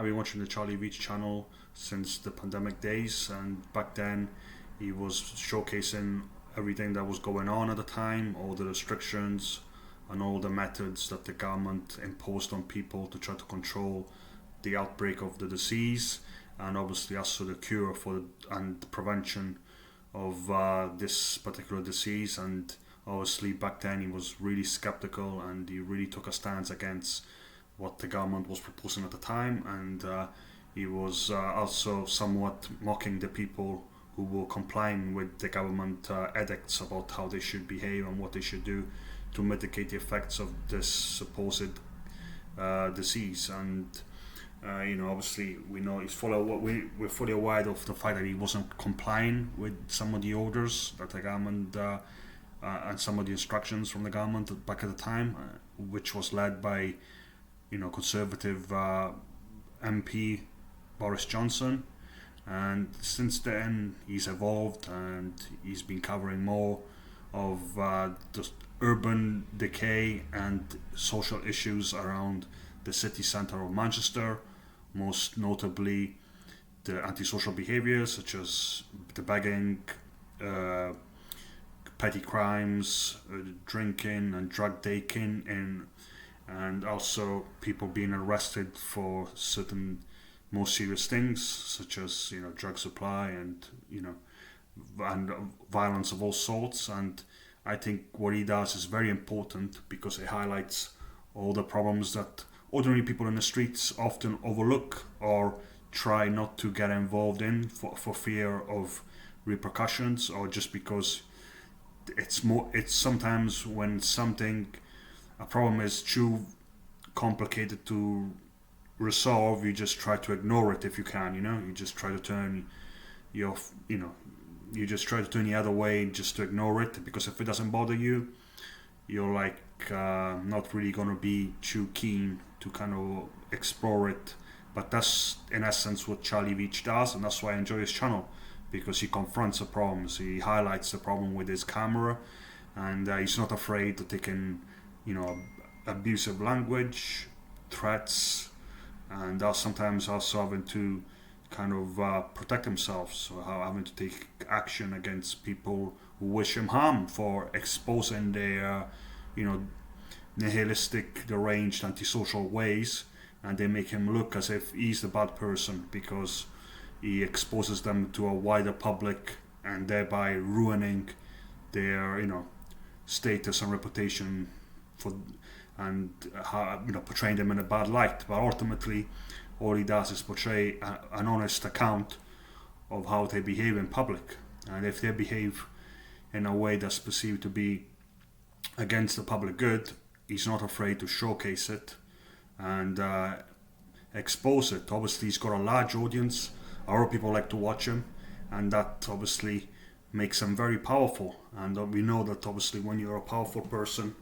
I've been watching the Charlie Veitch channel since the pandemic days, and back then he was showcasing everything that was going on at the time, all the restrictions and all the methods that the government imposed on people to try to control the outbreak of the disease, and obviously also the cure for and the prevention of this particular disease. And obviously back then he was really skeptical, and he really took a stance against what the government was proposing at the time, and he was also somewhat mocking the people who were complying with the government edicts about how they should behave and what they should do to mitigate the effects of this supposed disease. And obviously we know we're fully aware of the fact that he wasn't complying with some of the orders that the government and some of the instructions from the government back at the time, which was led by Conservative MP Boris Johnson. And since then he's evolved, and he's been covering more of just urban decay and social issues around the city centre of Manchester, most notably the antisocial behaviours such as the begging, petty crimes, drinking and drug taking, and also people being arrested for certain more serious things such as drug supply and and violence of all sorts. And I think what he does is very important because it highlights all the problems that ordinary people in the streets often overlook or try not to get involved in for fear of repercussions, or just because it's sometimes when a problem is too complicated to resolve, you just try to ignore it if you can. You just try to turn you just try to turn the other way just to ignore it, because if it doesn't bother you, you're not really going to be too keen to kind of explore it. But that's in essence what Charlie Veitch does, and that's why I enjoy his channel, because he confronts the problems, he highlights the problem with his camera, and he's not afraid to take in abusive language, threats, and sometimes also having to kind of protect himself, so having to take action against people who wish him harm for exposing their nihilistic, deranged, antisocial ways, and they make him look as if he's the bad person because he exposes them to a wider public, and thereby ruining their status and reputation and portraying them in a bad light. But ultimately all he does is portray an honest account of how they behave in public, and if they behave in a way that's perceived to be against the public good, he's not afraid to showcase it and expose it. Obviously he's got a large audience, a lot of people like to watch him, and that obviously makes him very powerful. And we know that obviously when you're a powerful person,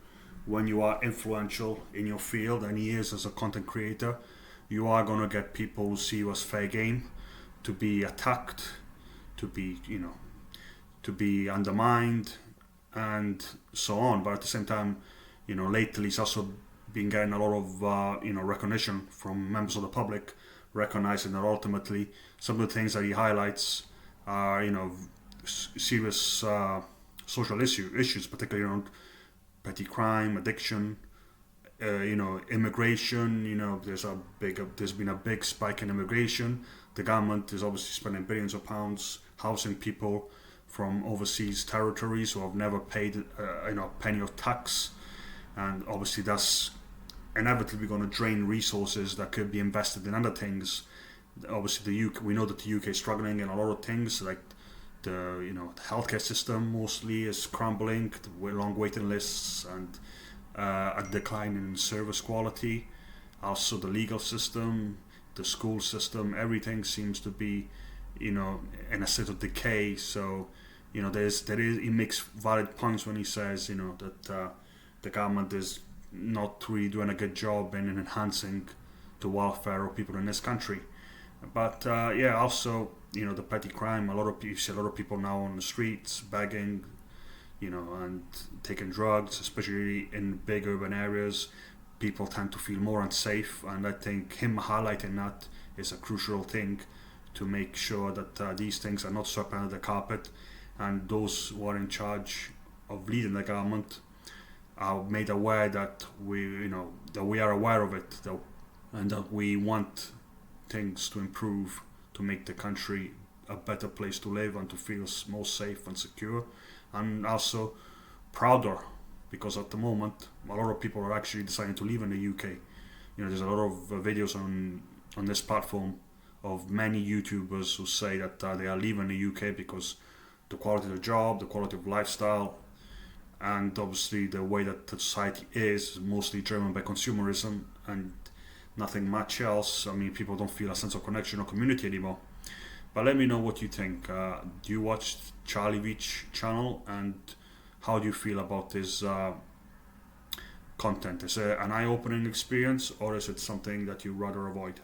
when you are influential in your field, and he is as a content creator, you are going to get people who see you as fair game, to be attacked, to be undermined, and so on. But at the same time, lately he's also been getting a lot of recognition from members of the public, recognizing that ultimately some of the things that he highlights are serious social issues, particularly around petty crime, addiction, immigration. There's been a big spike in immigration. The government is obviously spending billions of pounds housing people from overseas territories who have never paid a penny of tax, and obviously that's inevitably going to drain resources that could be invested in other things. Obviously we know that the UK is struggling in a lot of things, like the healthcare system mostly is crumbling with long waiting lists and a decline in service quality. Also the legal system, the school system, everything seems to be in a state of decay. So he makes valid points when he says that the government is not really doing a good job in enhancing the welfare of people in this country. But also the petty crime. You see a lot of people now on the streets begging, and taking drugs, especially in big urban areas. people tend to feel more unsafe, and I think him highlighting that is a crucial thing to make sure that these things are not swept under the carpet, and those who are in charge of leading the government are made aware that we are aware of it, and that we want things to improve to make the country a better place to live and to feel more safe and secure, and also prouder, because at the moment a lot of people are actually deciding to live in the UK. There's a lot of videos on this platform of many YouTubers who say that they are leaving the UK because the quality of the job, the quality of lifestyle, and obviously the way that the society is mostly driven by consumerism and nothing much else. I mean, people don't feel a sense of connection or community anymore. But let me know what you think. Do you watch Charlie Veitch channel, and how do you feel about his content? Is it an eye-opening experience, or is it something that you rather avoid?